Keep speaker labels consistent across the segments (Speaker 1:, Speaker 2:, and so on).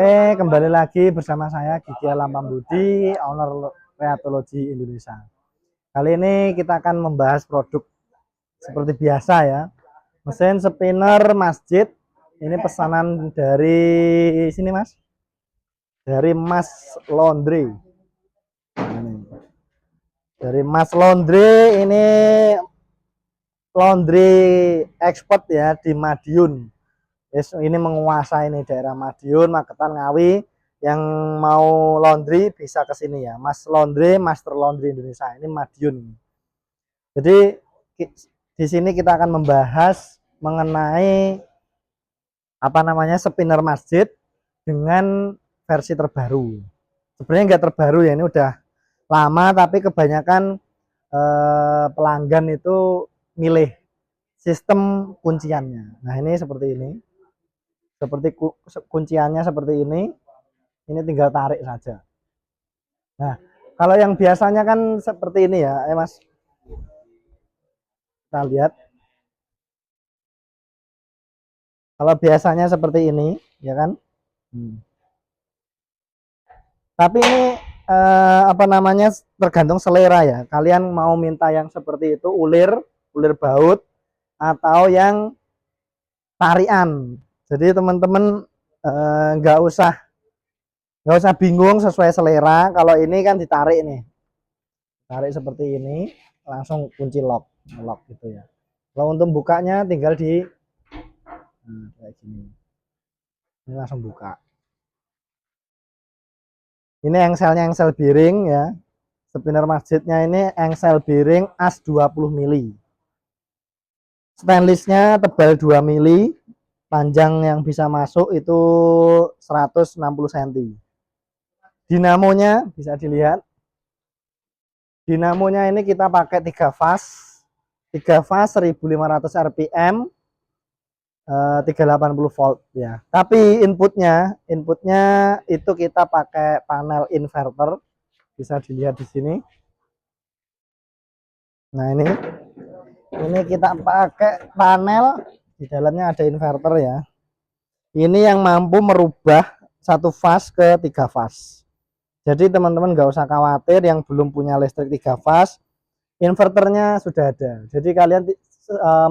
Speaker 1: Oke, kembali lagi bersama saya Gigi Lampam Budi, owner Rheatology Indonesia. Kali ini kita akan membahas produk seperti biasa ya. Mesin spinner masjid. Ini pesanan dari sini Mas. Dari Mas Laundry. Dari Mas Laundry, ini laundry expert ya di Madiun. Yes, ini menguasai ini daerah Madiun, Magetan, Ngawi. Yang mau laundry bisa ke sini ya, Mas Laundry, Master Laundry Indonesia. Ini Madiun. Jadi di sini kita akan membahas mengenai apa namanya spinner masjid dengan versi terbaru. Sebenarnya nggak terbaru ya, ini udah lama tapi kebanyakan pelanggan itu milih sistem kunciannya. Nah ini seperti ini. Seperti kunciannya seperti ini tinggal tarik saja. Nah, kalau yang biasanya kan seperti ini ya, Mas. Kita lihat. Kalau biasanya seperti ini, ya kan? Tapi ini apa namanya tergantung selera ya. Kalian mau minta yang seperti itu, ulir baut, atau yang tarian. Jadi teman-teman nggak usah bingung, sesuai selera. Kalau ini kan ditarik nih, tarik seperti ini, langsung kunci lock gitu ya. Kalau untuk bukanya tinggal di kayak gini, ini langsung buka. Ini engselnya engsel bearing ya. Spinner masjidnya ini engsel bearing as 20 mili. Stainlessnya tebal 2 mili. Panjang yang bisa masuk itu 160 cm. Dinamonya bisa dilihat. Dinamonya ini kita pakai 3 fase 1500 rpm, 380 volt ya. Tapi inputnya itu kita pakai panel inverter, bisa dilihat di sini. Nah ini kita pakai panel, di dalamnya ada inverter ya. Ini yang mampu merubah 1 fase ke 3 fase. Jadi teman-teman nggak usah khawatir yang belum punya listrik 3 fase, inverternya sudah ada. Jadi kalian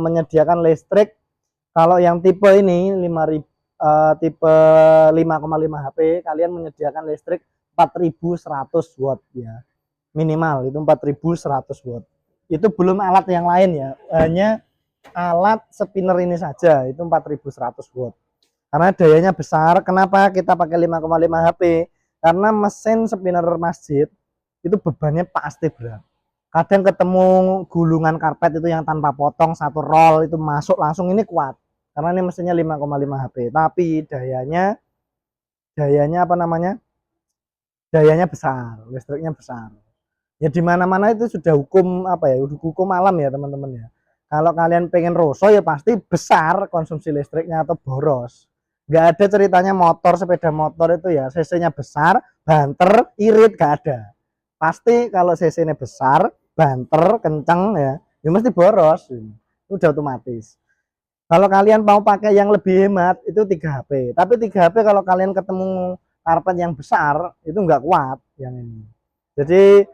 Speaker 1: menyediakan listrik. Kalau yang tipe ini 5000 tipe 5,5 HP, kalian menyediakan listrik 4100 watt ya. Minimal itu 4100 watt. Itu belum alat yang lain ya. Hanya alat spinner ini saja itu 4100 watt. Karena dayanya besar. Kenapa kita pakai 5,5 HP? Karena mesin spinner masjid itu bebannya pasti berat. Kadang ketemu gulungan karpet itu yang tanpa potong, satu roll itu masuk langsung, ini kuat. Karena ini mesinnya 5,5 HP. Tapi dayanya apa namanya? Dayanya besar, listriknya besar. Ya di mana-mana itu sudah hukum apa ya? Hukum alam ya teman-teman ya. Kalau kalian pengen roso ya pasti besar konsumsi listriknya atau boros. Nggak ada ceritanya motor, sepeda motor itu ya cc-nya besar, banter, irit, gak ada. Pasti kalau cc-nya besar, banter, kenceng ya mesti boros. Udah otomatis. Kalau kalian mau pakai yang lebih hemat itu 3 HP. Tapi 3 HP kalau kalian ketemu karpet yang besar itu nggak kuat yang ini. Jadi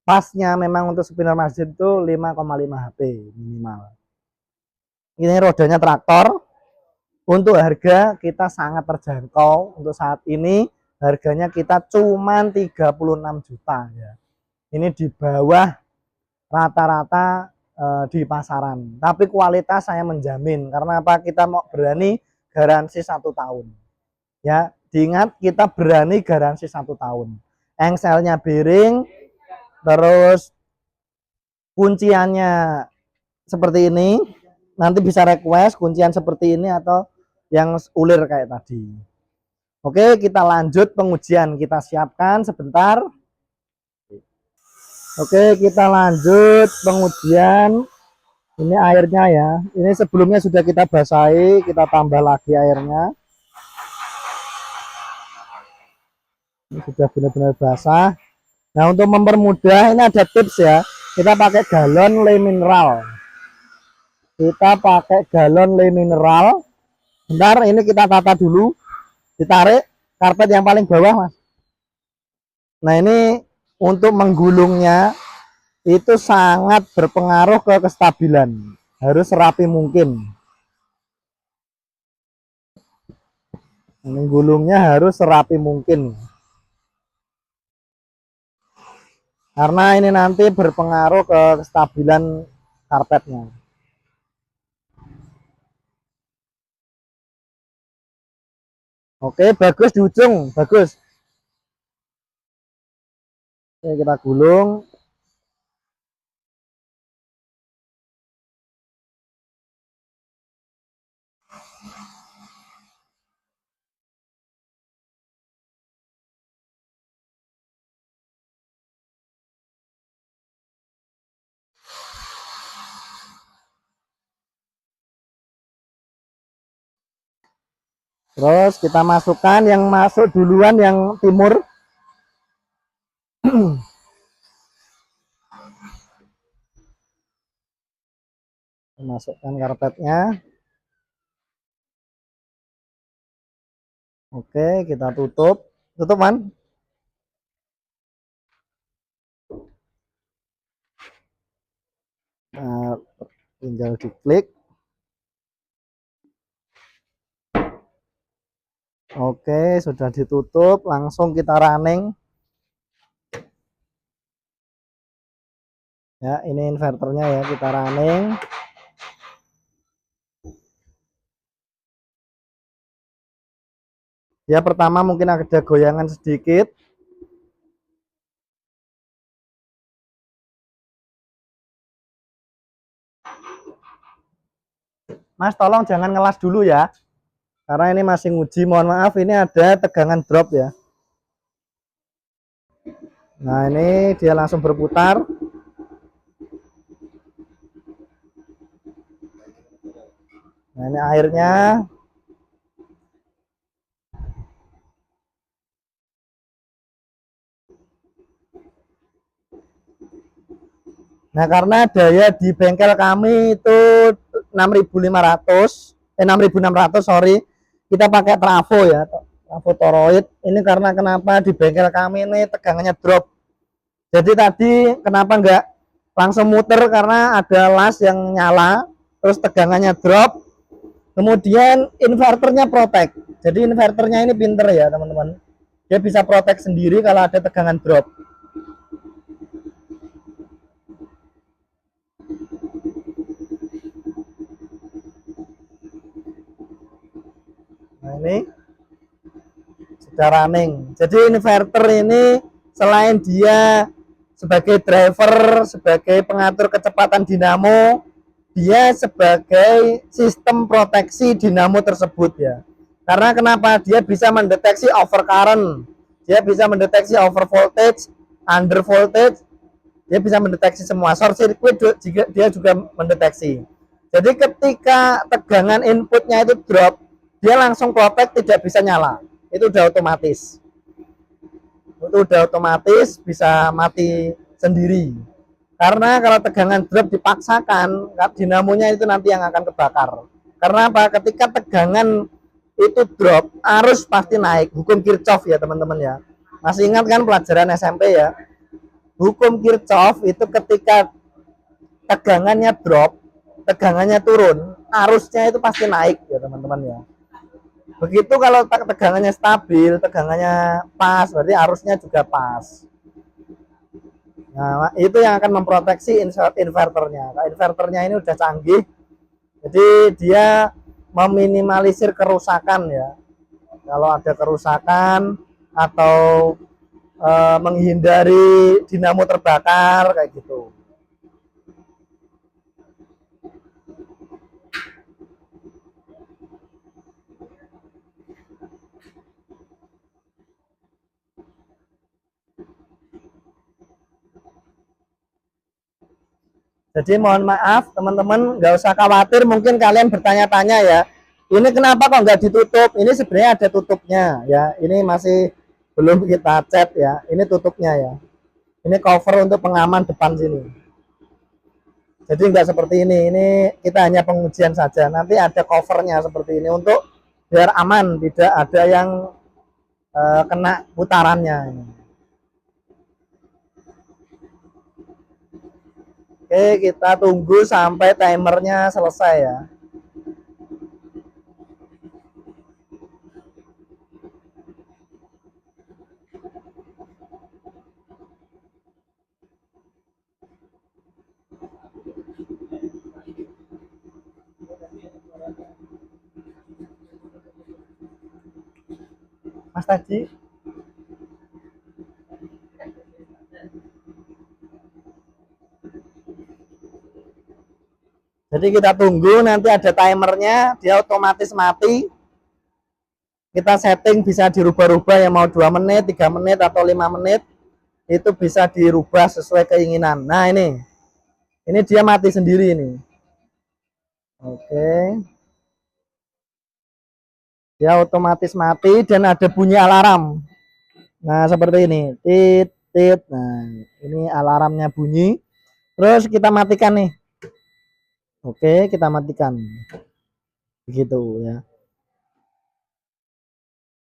Speaker 1: pasnya memang untuk spinner masjid itu 5,5 HP minimal. Ini rodanya traktor. Untuk harga kita sangat terjangkau. Untuk saat ini harganya kita cuma 36 juta ya. Ini di bawah rata-rata di pasaran. Tapi kualitas saya menjamin. Karena apa? Kita mau berani garansi 1 tahun. Ya, diingat kita berani garansi 1 tahun. Engselnya bearing, terus kunciannya seperti ini. Nanti bisa request kuncian seperti ini atau yang ulir kayak tadi. Oke, kita lanjut pengujian. Kita siapkan sebentar. Oke, kita lanjut pengujian. Ini airnya ya. Ini sebelumnya sudah kita basahi, kita tambah lagi airnya. Ini sudah benar-benar basah. Nah, untuk mempermudah ini ada tips ya. Kita pakai galon le mineral. Kita pakai galon le mineral. Bentar, ini kita tata dulu. Ditarik. karpet yang paling bawah, Mas. Nah, ini untuk menggulungnya itu sangat berpengaruh ke kestabilan. Harus serapi mungkin. Menggulungnya harus serapi mungkin. Karena ini nanti berpengaruh ke kestabilan karpetnya. Oke, bagus di ujung, bagus. Oke, kita gulung. Terus kita masukkan yang masuk duluan yang timur. Masukkan karpetnya. Oke, kita tutup. Tutup, Man. Nah, tinggal diklik. Oke, sudah ditutup. Langsung kita running. Ya, ini inverternya ya, kita running. Ya, pertama mungkin ada goyangan sedikit. Mas, tolong jangan ngelas dulu ya. Karena ini masih nguji, mohon maaf, ini ada tegangan drop ya. Nah, ini dia langsung berputar. Nah, ini airnya. Nah, karena daya di bengkel kami itu 6.500, 6.600, sorry. Kita pakai trafo ya, trafo toroid. Ini karena kenapa di bengkel kami ini tegangannya drop. Jadi tadi kenapa enggak langsung muter, karena ada las yang nyala, terus tegangannya drop. Kemudian inverternya protek. Jadi inverternya ini pinter ya, teman-teman. Dia bisa protek sendiri kalau ada tegangan drop. Nah, ini sudah running. Jadi inverter ini selain dia sebagai driver, sebagai pengatur kecepatan dinamo, dia sebagai sistem proteksi dinamo tersebut ya. Karena kenapa? Dia bisa mendeteksi overcurrent, dia bisa mendeteksi over voltage, under voltage, dia bisa mendeteksi semua. Short circuit juga dia juga mendeteksi. Jadi ketika tegangan inputnya itu drop, dia langsung protect, tidak bisa nyala. Itu udah otomatis. Itu udah otomatis bisa mati sendiri. Karena kalau tegangan drop dipaksakan, dinamonya itu nanti yang akan kebakar. Karena apa? Ketika tegangan itu drop, arus pasti naik. Hukum Kirchhoff ya teman-teman ya. Masih ingat kan pelajaran SMP ya? Hukum Kirchhoff itu ketika tegangannya drop, tegangannya turun, arusnya itu pasti naik ya teman-teman ya. Begitu kalau tegangannya stabil, tegangannya pas, berarti arusnya juga pas. Nah, itu yang akan memproteksi inverternya. Nah, inverternya ini udah canggih, jadi dia meminimalisir kerusakan ya. Kalau ada kerusakan atau menghindari dinamo terbakar kayak gitu. Jadi mohon maaf teman-teman, nggak usah khawatir. Mungkin kalian bertanya-tanya ya, ini kenapa kok nggak ditutup? Ini sebenarnya ada tutupnya ya. Ini masih belum kita cat ya. Ini tutupnya ya. Ini cover untuk pengaman depan sini. Jadi nggak seperti ini. Ini kita hanya pengujian saja. Nanti ada covernya seperti ini untuk biar aman, tidak ada yang kena putarannya. Oke, kita tunggu sampai timernya selesai ya. Mas Taji, jadi kita tunggu, nanti ada timernya, dia otomatis mati. Kita setting bisa dirubah-rubah, yang mau 2 menit, 3 menit, atau 5 menit. Itu bisa dirubah sesuai keinginan. Nah ini dia mati sendiri ini. Oke. Dia otomatis mati dan ada bunyi alarm. Nah, seperti ini. Tit, tit. Nah, ini alarmnya bunyi. Terus kita matikan nih. Oke, kita matikan. Begitu ya.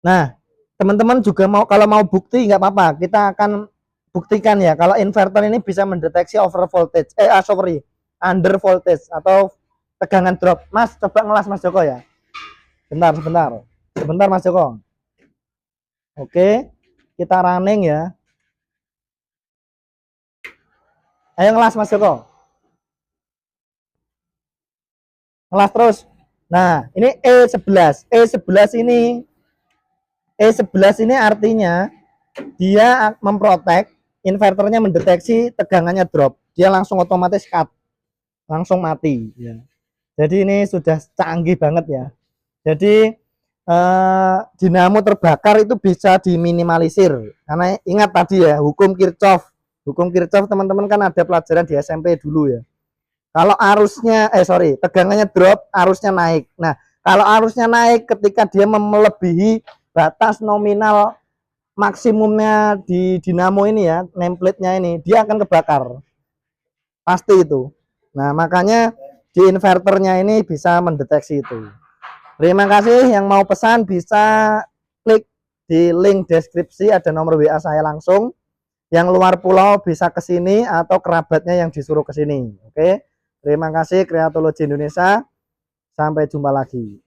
Speaker 1: Nah, teman-teman juga mau, kalau mau bukti nggak apa-apa. Kita akan buktikan ya kalau inverter ini bisa mendeteksi over voltage, sorry, under voltage atau tegangan drop. Mas, coba ngelas Mas Joko ya. Sebentar Mas Joko. Oke, kita running ya. Ayo ngelas Mas Joko. Ngelas terus. Nah, ini E11. E11 ini artinya dia memprotek, inverternya mendeteksi tegangannya drop. Dia langsung otomatis cut. Langsung mati ya. Jadi ini sudah canggih banget ya. Jadi dinamo terbakar itu bisa diminimalisir. Karena ingat tadi ya, hukum Kirchhoff. Hukum Kirchhoff teman-teman kan ada pelajaran di SMP dulu ya. Kalau arusnya tegangannya drop, arusnya naik. Nah, kalau arusnya naik ketika dia melebihi batas nominal maksimumnya di dinamo ini ya, nameplate-nya ini, dia akan kebakar. Pasti itu. Nah, makanya di inverternya ini bisa mendeteksi itu. Terima kasih, yang mau pesan bisa klik di link deskripsi, ada nomor WA saya langsung. Yang luar pulau bisa ke sini atau kerabatnya yang disuruh ke sini. Oke. Terima kasih Kreatologi Indonesia. Sampai jumpa lagi.